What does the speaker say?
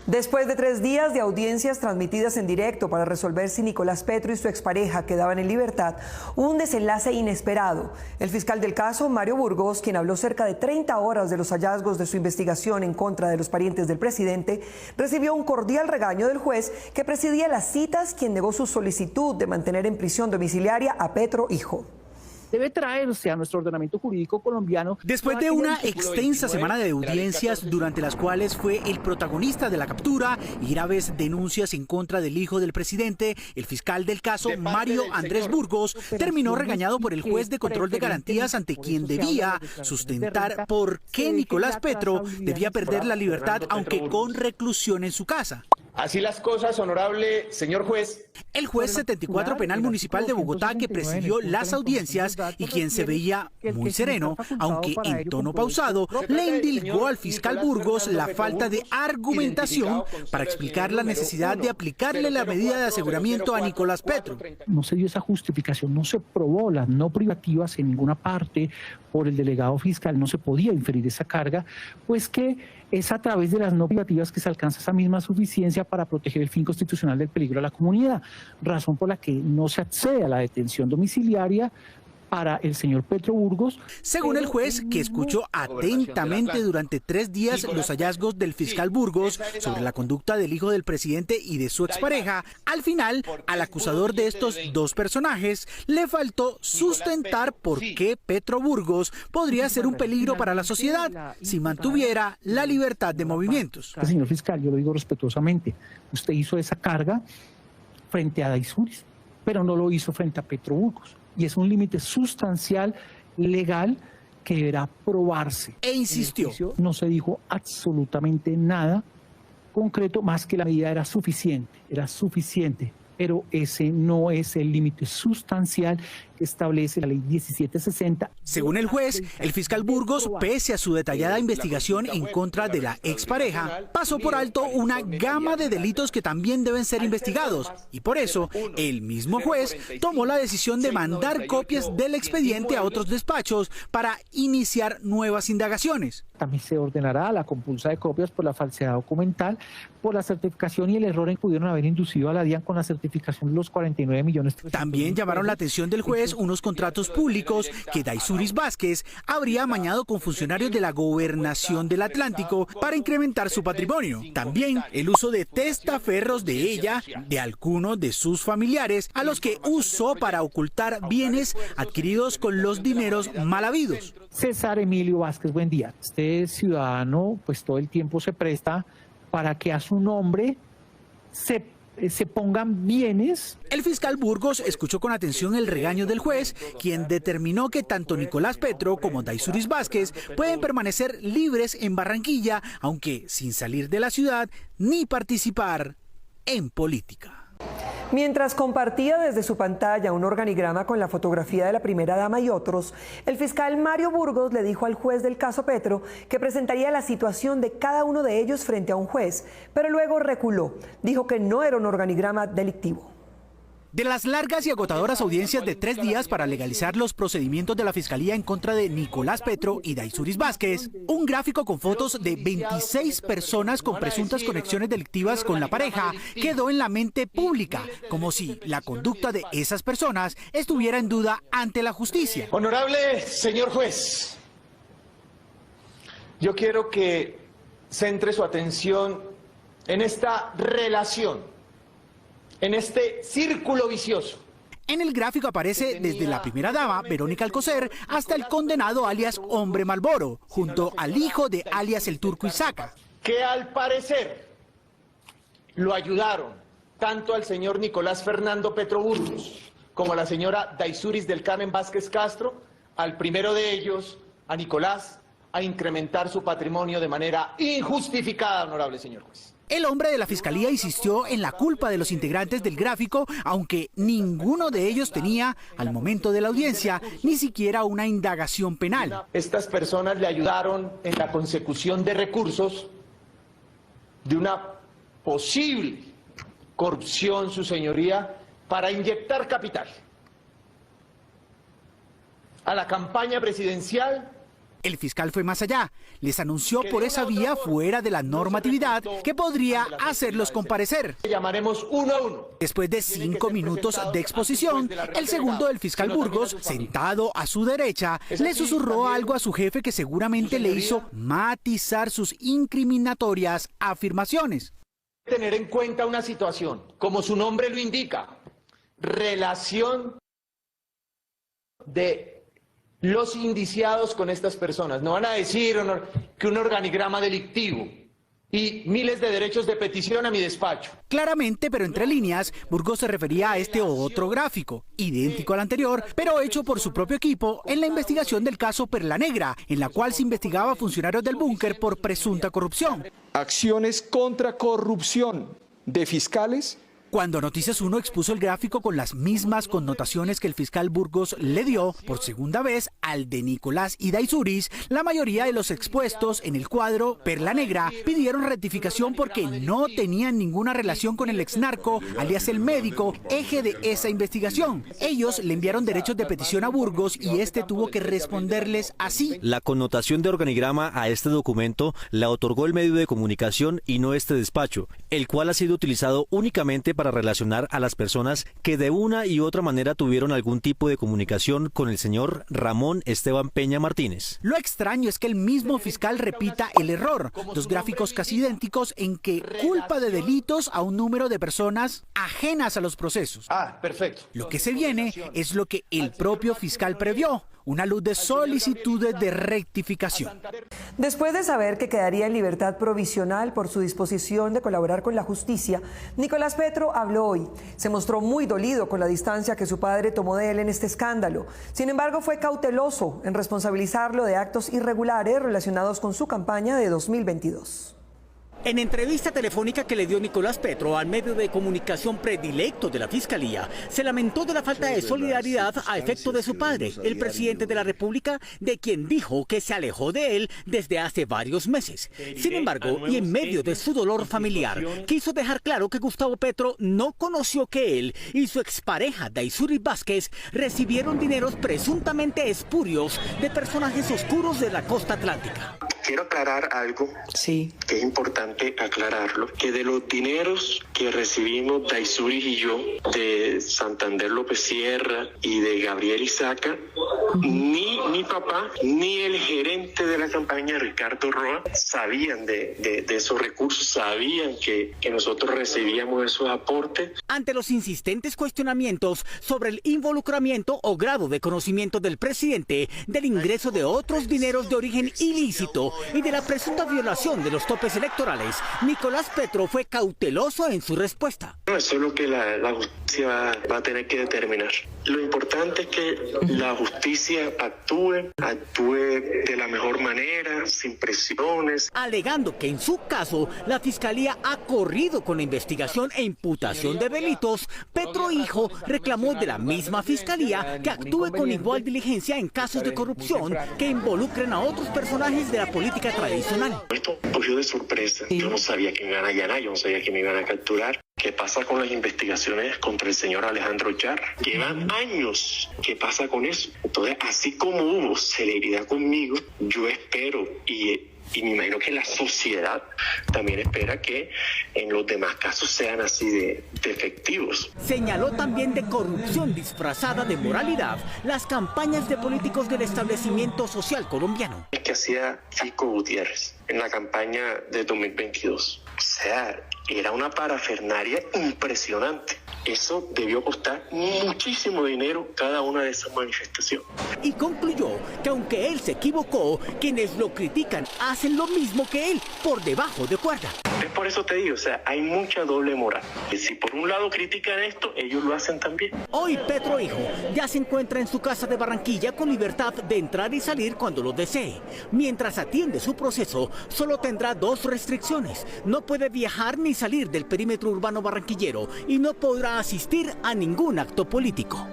Después de 3 días de audiencias transmitidas en directo para resolver si Nicolás Petro y su expareja quedaban en libertad, hubo un desenlace inesperado. El fiscal del caso, Mario Burgos, quien habló cerca de 30 horas de los hallazgos de su investigación en contra de los parientes del presidente, recibió un cordial regaño del juez que presidía las citas, quien negó su solicitud de mantener en prisión domiciliaria a Petro hijo. Debe traerse a nuestro ordenamiento jurídico colombiano. Después de una extensa semana de audiencias durante las cuales fue el protagonista de la captura y graves denuncias en contra del hijo del presidente, el fiscal del caso, Mario Andrés Burgos, terminó regañado por el juez de control de garantías ante quien debía sustentar por qué Nicolás Petro debía perder la libertad aunque con reclusión en su casa. Así las cosas, honorable señor juez. El juez 74 Penal Municipal de Bogotá, que presidió las audiencias y quien se veía muy sereno, aunque en tono pausado, le indilgó al fiscal Burgos la falta de argumentación para explicar la necesidad de aplicarle la medida de aseguramiento a Nicolás Petro. No se dio esa justificación, no se probó las no privativas en ninguna parte por el delegado fiscal, no se podía inferir esa carga, pues que es a través de las no privativas que se alcanza esa misma suficiencia para proteger el fin constitucional del peligro a la comunidad, razón por la que no se accede a la detención domiciliaria para el señor Petro Burgos. Según el juez, que escuchó atentamente durante 3 días los hallazgos del fiscal Burgos sobre la conducta del hijo del presidente y de su expareja, al final, al acusador de estos dos personajes le faltó sustentar por qué Petro Burgos podría ser un peligro para la sociedad si mantuviera la libertad de movimientos. Señor fiscal, yo lo digo respetuosamente, usted hizo esa carga frente a Daisuris, pero no lo hizo frente a Petro Burgos. Y es un límite sustancial, legal, que deberá probarse. E insistió. No se dijo absolutamente nada concreto, más que la medida era suficiente, pero ese no es el límite sustancial que establece la ley 1760. Según el juez, el fiscal Burgos, pese a su detallada investigación en contra de la expareja, pasó por alto una gama de delitos que también deben ser investigados. Y por eso, el mismo juez tomó la decisión de mandar copias del expediente a otros despachos para iniciar nuevas indagaciones. También se ordenará la compulsa de copias por la falsedad documental, por la certificación y el error en que pudieron haber inducido a la DIAN con la certificación de los 49 millones. También llamaron la atención del juez unos contratos públicos que Daisuris Vázquez habría amañado con funcionarios de la Gobernación del Atlántico para incrementar su patrimonio. También el uso de testaferros de ella, de algunos de sus familiares, a los que usó para ocultar bienes adquiridos con los dineros mal habidos. César Emilio Vázquez, buen día. Este ciudadano, pues todo el tiempo se presta para que a su nombre se pongan bienes. El fiscal Burgos escuchó con atención el regaño del juez, quien determinó que tanto Nicolás Petro como Daisuris Vázquez pueden permanecer libres en Barranquilla, aunque sin salir de la ciudad ni participar en política. Mientras compartía desde su pantalla un organigrama con la fotografía de la primera dama y otros, el fiscal Mario Burgos le dijo al juez del caso Petro que presentaría la situación de cada uno de ellos frente a un juez, pero luego reculó. Dijo que no era un organigrama delictivo. De las largas y agotadoras audiencias de 3 días para legalizar los procedimientos de la Fiscalía en contra de Nicolás Petro y Daisuris Vázquez, un gráfico con fotos de 26 personas con presuntas conexiones delictivas con la pareja quedó en la mente pública, como si la conducta de esas personas estuviera en duda ante la justicia. Honorable señor juez, yo quiero que centre su atención en esta relación, en este círculo vicioso. En el gráfico aparece desde la primera dama, Verónica Alcocer, hasta el condenado alias Hombre Malboro, junto al hijo de alias El Turco Isaca. Que al parecer lo ayudaron tanto al señor Nicolás Fernando Petro Burgos como a la señora Daisuris del Carmen Vázquez Castro, al primero de ellos, a Nicolás, a incrementar su patrimonio de manera injustificada, honorable señor juez. El hombre de la Fiscalía insistió en la culpa de los integrantes del gráfico, aunque ninguno de ellos tenía, al momento de la audiencia, ni siquiera una indagación penal. Estas personas le ayudaron en la consecución de recursos de una posible corrupción, su señoría, para inyectar capital a la campaña presidencial El fiscal fue más allá. Les anunció por esa vía, fuera de la normatividad, que podría hacerlos comparecer. Llamaremos uno a uno. Después de 5 minutos de exposición, el segundo del fiscal Burgos, sentado a su derecha, le susurró algo a su jefe que seguramente le hizo matizar sus incriminatorias afirmaciones. Tener en cuenta una situación, como su nombre lo indica, relación de los indiciados con estas personas. No van a decir que un organigrama delictivo y miles de derechos de petición a mi despacho. Claramente, pero entre líneas, Burgos se refería a este otro gráfico, idéntico al anterior, pero hecho por su propio equipo en la investigación del caso Perla Negra, en la cual se investigaba a funcionarios del búnker por presunta corrupción. Acciones contra corrupción de fiscales. Cuando Noticias 1 expuso el gráfico con las mismas connotaciones que el fiscal Burgos le dio por segunda vez al de Nicolás y Daisuris, la mayoría de los expuestos en el cuadro Perla Negra pidieron rectificación porque no tenían ninguna relación con el exnarco, alias el médico, eje de esa investigación. Ellos le enviaron derechos de petición a Burgos y este tuvo que responderles así. La connotación de organigrama a este documento la otorgó el medio de comunicación y no este despacho, el cual ha sido utilizado únicamente para relacionar a las personas que de una y otra manera tuvieron algún tipo de comunicación con el señor Ramón Esteban Peña Martínez. Lo extraño es que el mismo fiscal repita el error, 2 gráficos casi idénticos en que culpa de delitos a un número de personas ajenas a los procesos. Perfecto. Lo que se viene es lo que el propio fiscal previó, una luz de solicitudes de rectificación. Después de saber que quedaría en libertad provisional por su disposición de colaborar con la justicia, Nicolás Petro habló hoy. Se mostró muy dolido con la distancia que su padre tomó de él en este escándalo. Sin embargo, fue cauteloso en responsabilizarlo de actos irregulares relacionados con su campaña de 2022. En entrevista telefónica que le dio Nicolás Petro al medio de comunicación predilecto de la Fiscalía, se lamentó de la falta de solidaridad a efecto de su padre, el presidente de la República, de quien dijo que se alejó de él desde hace varios meses. Sin embargo, y en medio de su dolor familiar, quiso dejar claro que Gustavo Petro no conoció que él y su expareja Daisuris Vázquez recibieron dineros presuntamente espurios de personajes oscuros de la costa atlántica. Quiero aclarar algo que es importante aclararlo, que de los dineros que recibimos Daisuris y yo de Santander López Sierra y de Gabriel Isaca, ni mi papá ni el gerente de la campaña Ricardo Roa sabían de esos recursos, sabían que nosotros recibíamos esos aportes. Ante los insistentes cuestionamientos sobre el involucramiento o grado de conocimiento del presidente del ingreso de otros dineros de origen ilícito y de la presunta violación de los topes electorales, Nicolás Petro fue cauteloso en su respuesta. Eso es lo que la justicia va a tener que determinar. Lo importante es que la justicia actúe de la mejor manera, sin presiones. Alegando que en su caso la Fiscalía ha corrido con la investigación e imputación de delitos, Petro hijo reclamó de la misma Fiscalía que actúe con igual diligencia en casos de corrupción que involucren a otros personajes de la política tradicional. Esto cogió de sorpresa. Yo no sabía que me iban a allanar, yo no sabía que me iban a capturar. ¿Qué pasa con las investigaciones contra el señor Alejandro Char? Llevan años. ¿Qué pasa con eso? Entonces, así como hubo celeridad conmigo, yo espero y me imagino que la sociedad también espera que en los demás casos sean así de efectivos. Señaló también de corrupción disfrazada de moralidad las campañas de políticos del establecimiento social colombiano. Que hacía Fico Gutiérrez en la campaña de 2022. O sea, era una parafernalia impresionante. Eso debió costar muchísimo dinero cada una de esas manifestaciones. Y concluyó que aunque él se equivocó, quienes lo critican hacen lo mismo que él, por debajo de cuerda. Es por eso te digo, o sea, hay mucha doble moral. Y si por un lado critican esto, ellos lo hacen también. Hoy Petro hijo ya se encuentra en su casa de Barranquilla con libertad de entrar y salir cuando lo desee. Mientras atiende su proceso, solo tendrá 2 restricciones. No puede viajar ni salir del perímetro urbano barranquillero y no podrá asistir a ningún acto político.